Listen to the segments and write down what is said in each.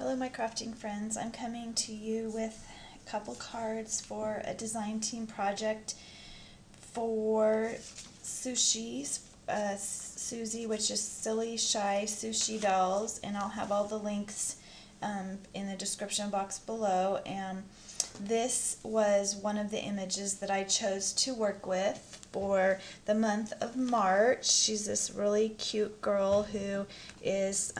Hello my crafting friends, I'm coming to you with a couple cards for a design team project for Susi, which is Silly Shy Sushi Dolls, and I'll have all the links in the description box below. And this was one of the images that I chose to work with for the month of March. She's this really cute girl who is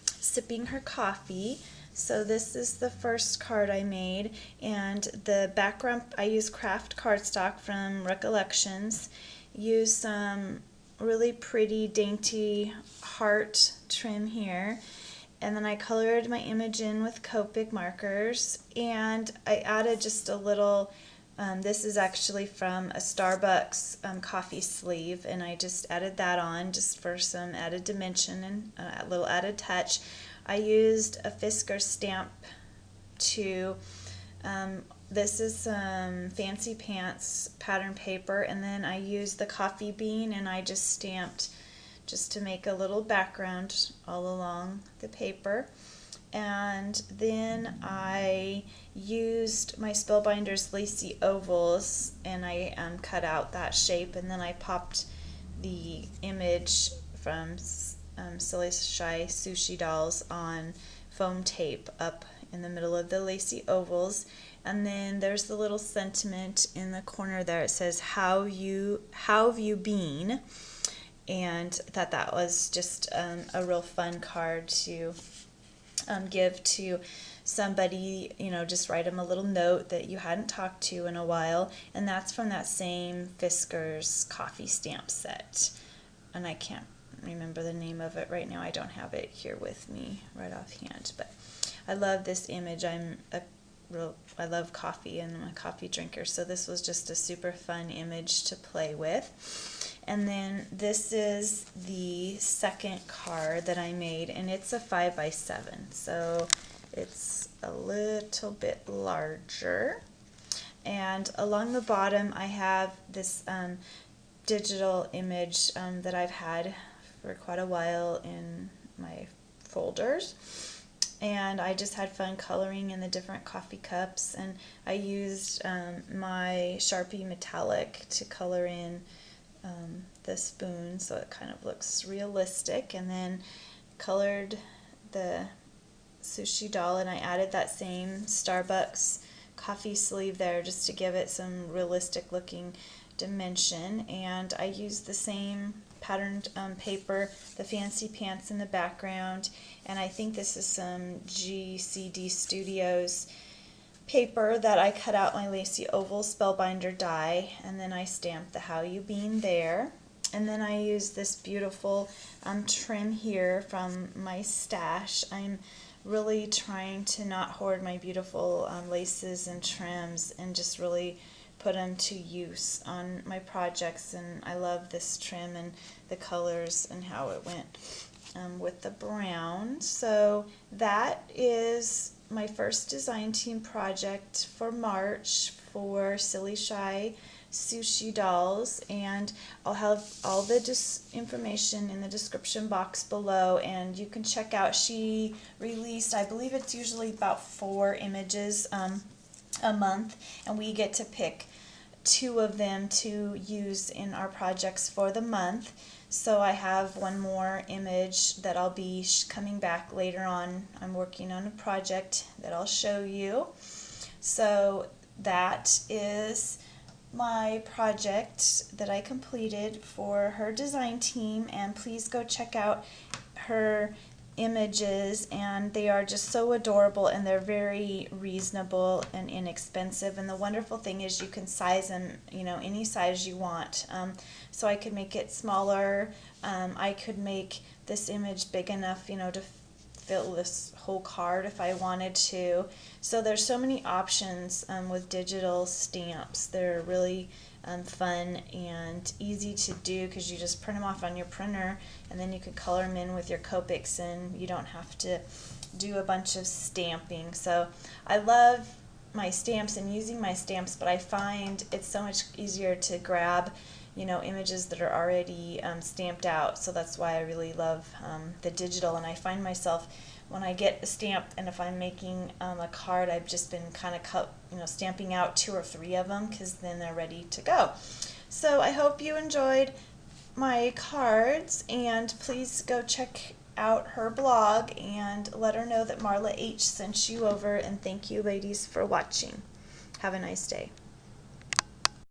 sipping her coffee. So this is the first card I made, and the background, I use craft cardstock from Recollections. Use some really pretty dainty heart trim here, and then I colored my image in with Copic markers, and I added just a little this is actually from a Starbucks coffee sleeve, and I just added that on just for some added dimension and a little added touch. I used a Fisker stamp to, this is some Fancy Pants pattern paper, and then I used the coffee bean and I just stamped just to make a little background all along the paper. And then I used my Spellbinder's lacy ovals, and I cut out that shape, and then I popped the image from Sillyshysushidolls on foam tape up in the middle of the lacy ovals. And then there's the little sentiment in the corner there. It says, how have you been? And I thought that was just a real fun card to give to somebody, just write them a little note that you hadn't talked to in a while. And that's from that same Fisker's coffee stamp set, and I can't remember the name of it right now. I don't have it here with me right offhand, but I love this image. I love coffee and I'm a coffee drinker, so this was just a super fun image to play with. And then this is the second card that I made, and it's a 5x7, so it's a little bit larger. And along the bottom I have this digital image that I've had for quite a while in my folders, and I just had fun coloring in the different coffee cups, and I used my Sharpie metallic to color in the spoon so it kind of looks realistic, and then colored the sushi doll, and I added that same Starbucks coffee sleeve there just to give it some realistic looking dimension. And I used the same patterned paper, the Fancy Pants in the background, and I think this is some GCD Studios paper that I cut out my lacy oval spellbinder die, and then I stamped the how you been there. And then I used this beautiful trim here from my stash. I'm really trying to not hoard my beautiful laces and trims, and just really put them to use on my projects. And I love this trim and the colors and how it went with the brown. So that is my first design team project for March for Silly Shy Sushi Dolls, and I'll have all the information in the description box below, and you can check out, she released, I believe it's usually about 4 images a month, and we get to pick 2 of them to use in our projects for the month. So I have one more image that I'll be coming back later on. I'm working on a project that I'll show you. So that is my project that I completed for her design team, and please go check out her images, and they are just so adorable, and they're very reasonable and inexpensive. And the wonderful thing is you can size them, any size you want. So I could make it smaller. I could make this image big enough, to fill this whole card if I wanted to. So there's so many options with digital stamps. They're really fun and easy to do because you just print them off on your printer, and then you can color them in with your Copics, and you don't have to do a bunch of stamping. So I love my stamps and using my stamps, but I find it's so much easier to grab you know, images that are already stamped out. So that's why I really love the digital. And I find myself, when I get a stamp, and if I'm making a card, I've just been kind of stamping out 2 or 3 of them, because then they're ready to go. So I hope you enjoyed my cards, and please go check out her blog and let her know that Marla H sent you over, and thank you ladies for watching. Have a nice day.